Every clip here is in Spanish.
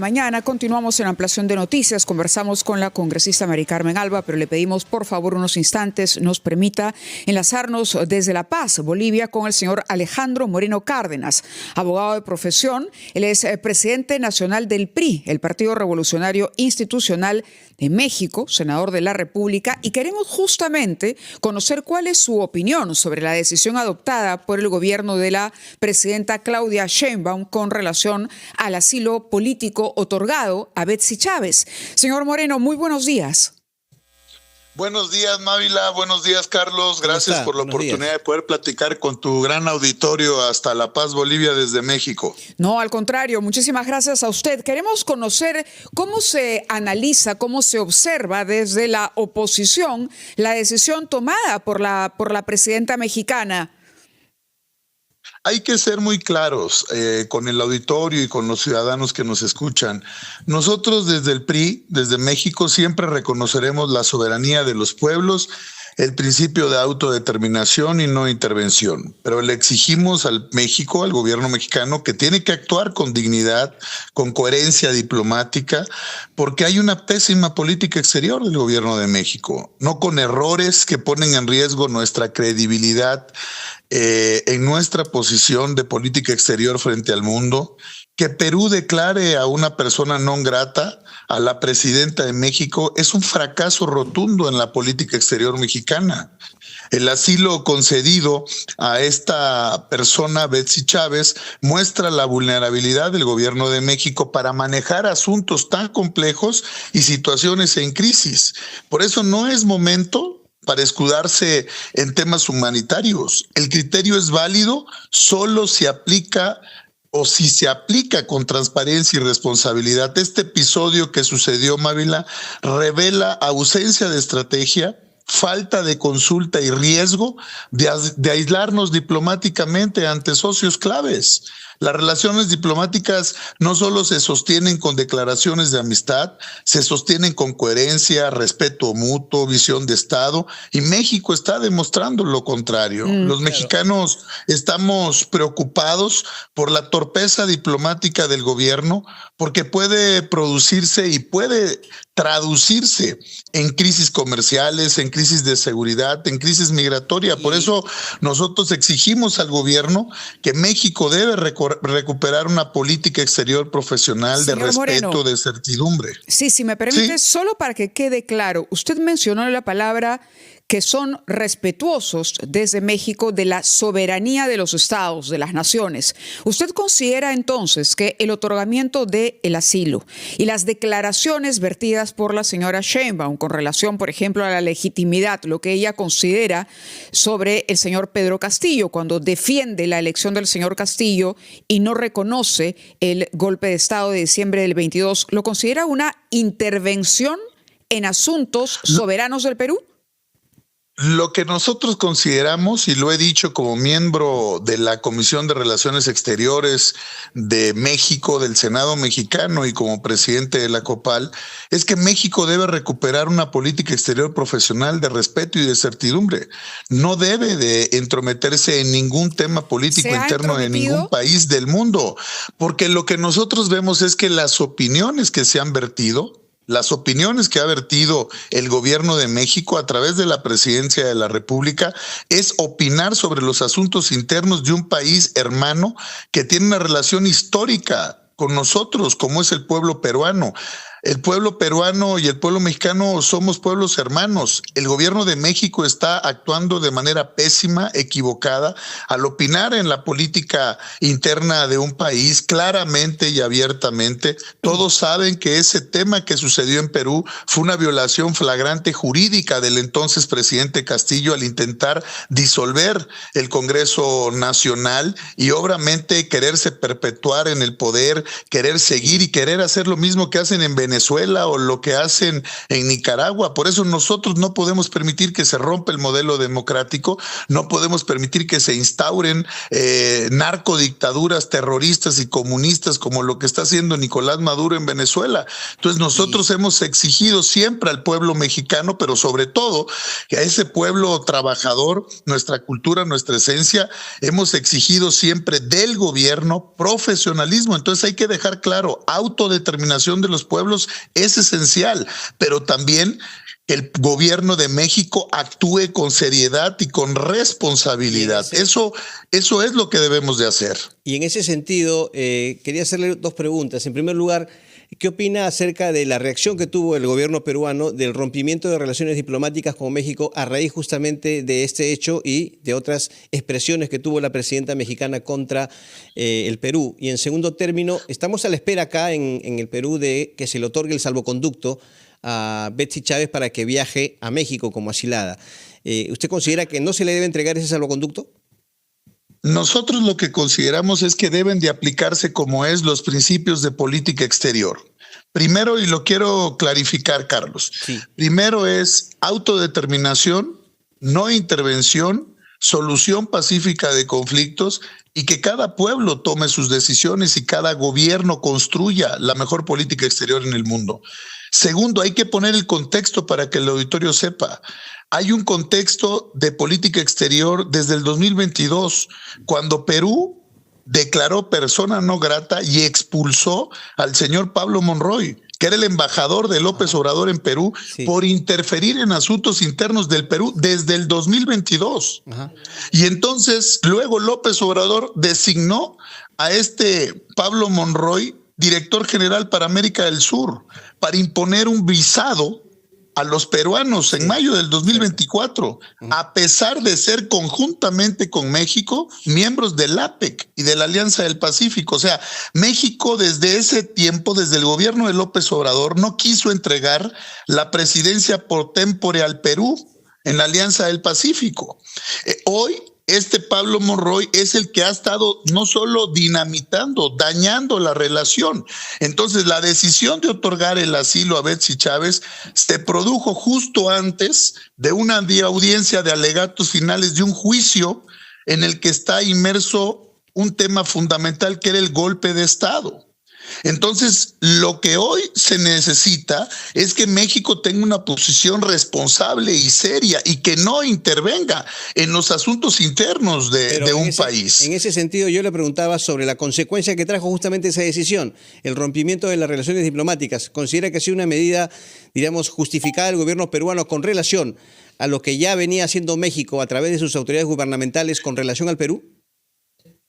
mañana. Continuamos en Ampliación de Noticias. Conversamos con la congresista Mary Carmen Alba, pero le pedimos por favor unos instantes nos permita enlazarnos desde La Paz, Bolivia, con el señor Alejandro Moreno Cárdenas, abogado de profesión. Él es presidente nacional del PRI, el Partido Revolucionario Institucional de México, senador de la República, y queremos justamente conocer cuál es su opinión sobre la decisión adoptada por el gobierno de la presidenta Claudia Sheinbaum con relación al asilo político otorgado a Betsy Chávez. Señor Moreno, muy buenos días. Buenos días, Mávila. Buenos días, Carlos. Gracias por la oportunidad de poder platicar con tu gran auditorio hasta La Paz, Bolivia, desde México. No, al contrario, muchísimas gracias a usted. Queremos conocer cómo se analiza, cómo se observa desde la oposición la decisión tomada por la presidenta mexicana. Hay que ser muy claros con el auditorio y con los ciudadanos que nos escuchan. Nosotros desde el PRI, desde México, siempre reconoceremos la soberanía de los pueblos, el principio de autodeterminación y no intervención. Pero le exigimos al México, al gobierno mexicano, que tiene que actuar con dignidad, con coherencia diplomática, porque hay una pésima política exterior del gobierno de México, no con errores que ponen en riesgo nuestra credibilidad en nuestra posición de política exterior frente al mundo, que Perú declare a una persona non grata, a la presidenta de México, es un fracaso rotundo en la política exterior mexicana. El asilo concedido a esta persona, Betsy Chávez, muestra la vulnerabilidad del gobierno de México para manejar asuntos tan complejos y situaciones en crisis. Por eso no es momento para escudarse en temas humanitarios. El criterio es válido solo si aplica o si se aplica con transparencia y responsabilidad. Este episodio que sucedió, Mávila, revela ausencia de estrategia, falta de consulta y riesgo de aislarnos diplomáticamente ante socios claves. Las relaciones diplomáticas no solo se sostienen con declaraciones de amistad, se sostienen con coherencia, respeto mutuo, visión de Estado, y México está demostrando lo contrario. Los mexicanos estamos preocupados por la torpeza diplomática del gobierno, porque puede producirse y puede traducirse en crisis comerciales, en crisis de seguridad, en crisis migratoria. Por eso nosotros exigimos al gobierno que México debe recuperar una política exterior profesional de respeto, Moreno, de certidumbre. Sí, si me permite, solo para que quede claro, usted mencionó la palabra que son respetuosos desde México de la soberanía de los estados, de las naciones. ¿Usted considera entonces que el otorgamiento del asilo y las declaraciones vertidas por la señora Sheinbaum con relación, por ejemplo, a la legitimidad, lo que ella considera sobre el señor Pedro Castillo, cuando defiende la elección del señor Castillo y no reconoce el golpe de Estado de diciembre del 22, lo considera una intervención en asuntos soberanos del Perú? Lo que nosotros consideramos, y lo he dicho como miembro de la Comisión de Relaciones Exteriores de México, del Senado mexicano, y como presidente de la COPAL, es que México debe recuperar una política exterior profesional de respeto y de certidumbre. No debe de entrometerse en ningún tema político interno de ningún país del mundo, porque lo que nosotros vemos es que las opiniones que se han vertido, las opiniones que ha vertido el gobierno de México a través de la presidencia de la República es opinar sobre los asuntos internos de un país hermano que tiene una relación histórica con nosotros, como es el pueblo peruano. El pueblo peruano y el pueblo mexicano somos pueblos hermanos. El gobierno de México está actuando de manera pésima, equivocada, al opinar en la política interna de un país claramente y abiertamente. Todos saben que ese tema que sucedió en Perú fue una violación flagrante jurídica del entonces presidente Castillo al intentar disolver el Congreso Nacional y obviamente quererse perpetuar en el poder, querer seguir y querer hacer lo mismo que hacen en Venezuela Venezuela o lo que hacen en Nicaragua. Por eso nosotros no podemos permitir que se rompa el modelo democrático, no podemos permitir que se instauren narcodictaduras terroristas y comunistas como lo que está haciendo Nicolás Maduro en Venezuela. Entonces nosotros hemos exigido siempre al pueblo mexicano, pero sobre todo que a ese pueblo trabajador, nuestra cultura, nuestra esencia, hemos exigido siempre del gobierno profesionalismo. Entonces hay que dejar claro, autodeterminación de los pueblos es esencial, pero también que el gobierno de México actúe con seriedad y con responsabilidad. Eso es lo que debemos de hacer. Y en ese sentido, quería hacerle dos preguntas. En primer lugar, ¿qué opina acerca de la reacción que tuvo el gobierno peruano del rompimiento de relaciones diplomáticas con México a raíz justamente de este hecho y de otras expresiones que tuvo la presidenta mexicana contra el Perú? Y en segundo término, estamos a la espera acá en el Perú de que se le otorgue el salvoconducto a Betsy Chávez para que viaje a México como asilada. ¿Usted considera que no se le debe entregar ese salvoconducto? Nosotros lo que consideramos es que deben de aplicarse como es los principios de política exterior. Primero, y lo quiero clarificar, Carlos, sí. Primero es autodeterminación, no intervención, solución pacífica de conflictos y que cada pueblo tome sus decisiones y cada gobierno construya la mejor política exterior en el mundo. Segundo, hay que poner el contexto para que el auditorio sepa. Hay un contexto de política exterior desde el 2022, cuando Perú declaró persona no grata y expulsó al señor Pablo Monroy, que era el embajador de López Obrador en Perú, sí, por interferir en asuntos internos del Perú desde el 2022. Ajá. Y entonces luego López Obrador designó a este Pablo Monroy director general para América del Sur, para imponer un visado a los peruanos en mayo del 2024, a pesar de ser conjuntamente con México miembros del APEC y de la Alianza del Pacífico. O sea, México desde ese tiempo, desde el gobierno de López Obrador, no quiso entregar la presidencia por tempore al Perú en la Alianza del Pacífico. Hoy, este Pablo Monroy es el que ha estado no solo dinamitando, dañando la relación. Entonces, la decisión de otorgar el asilo a Betsy Chávez se produjo justo antes de una audiencia de alegatos finales de un juicio en el que está inmerso un tema fundamental que era el golpe de Estado. Entonces, lo que hoy se necesita es que México tenga una posición responsable y seria y que no intervenga en los asuntos internos de un país. En ese sentido, yo le preguntaba sobre la consecuencia que trajo justamente esa decisión, el rompimiento de las relaciones diplomáticas. ¿Considera que ha sido una medida, digamos, justificada del gobierno peruano con relación a lo que ya venía haciendo México a través de sus autoridades gubernamentales con relación al Perú?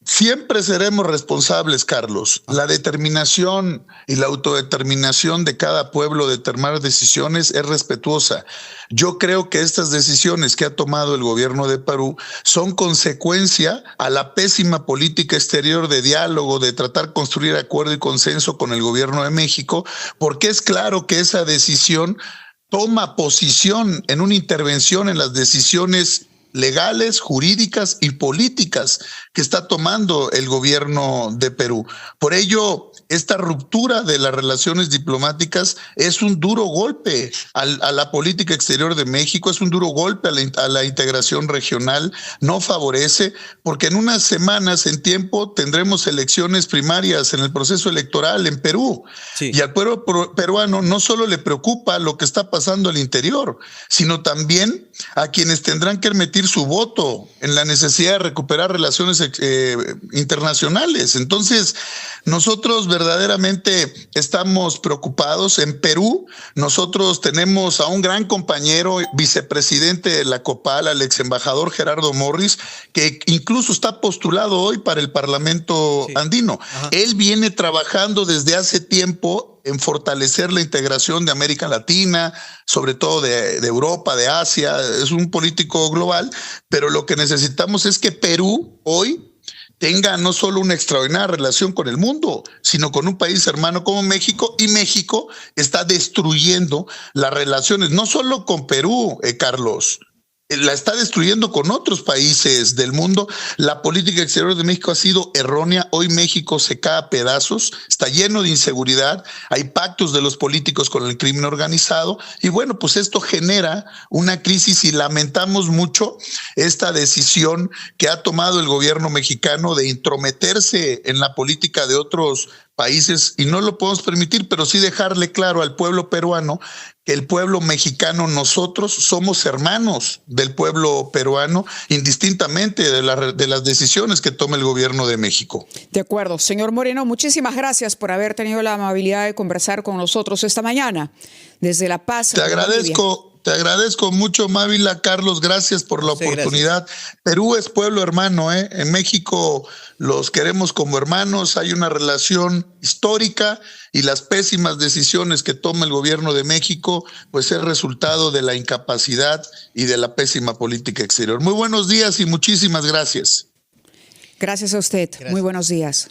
Siempre seremos responsables, Carlos. La determinación y la autodeterminación de cada pueblo de tomar decisiones es respetuosa. Yo creo que estas decisiones que ha tomado el gobierno de Perú son consecuencia a la pésima política exterior de diálogo, de tratar de construir acuerdo y consenso con el gobierno de México, porque es claro que esa decisión toma posición en una intervención en las decisiones legales, jurídicas y políticas que está tomando el gobierno de Perú. Por ello, esta ruptura de las relaciones diplomáticas es un duro golpe a la política exterior de México, es un duro golpe a la integración regional, no favorece, porque en unas semanas en tiempo tendremos elecciones primarias en el proceso electoral en Perú. Sí. Y al pueblo peruano no solo le preocupa lo que está pasando al interior, sino también a quienes tendrán que emitir su voto en la necesidad de recuperar relaciones internacionales. Entonces, nosotros verdaderamente estamos preocupados. En Perú, nosotros tenemos a un gran compañero, vicepresidente de la COPAL, al ex embajador Gerardo Morris, que incluso está postulado hoy para el Parlamento andino. Ajá. Él viene trabajando desde hace tiempo en fortalecer la integración de América Latina, sobre todo de Europa, de Asia. Es un político global, pero lo que necesitamos es que Perú hoy tenga no solo una extraordinaria relación con el mundo, sino con un país hermano como México, y México está destruyendo las relaciones, no solo con Perú, Carlos, la está destruyendo con otros países del mundo. La política exterior de México ha sido errónea. Hoy México se cae a pedazos, está lleno de inseguridad, hay pactos de los políticos con el crimen organizado y bueno, pues esto genera una crisis y lamentamos mucho esta decisión que ha tomado el gobierno mexicano de intrometerse en la política de otros países y no lo podemos permitir, pero sí dejarle claro al pueblo peruano que el pueblo mexicano, nosotros somos hermanos del pueblo peruano, indistintamente de las decisiones que tome el gobierno de México. De acuerdo. Señor Moreno, muchísimas gracias por haber tenido la amabilidad de conversar con nosotros esta mañana desde La Paz. Te agradezco mucho, Mávila, Carlos, gracias por la oportunidad. Gracias. Perú es pueblo hermano, ¿eh? En México los queremos como hermanos, hay una relación histórica y las pésimas decisiones que toma el gobierno de México, pues es resultado de la incapacidad y de la pésima política exterior. Muy buenos días y muchísimas gracias. Gracias a usted. Gracias. Muy buenos días.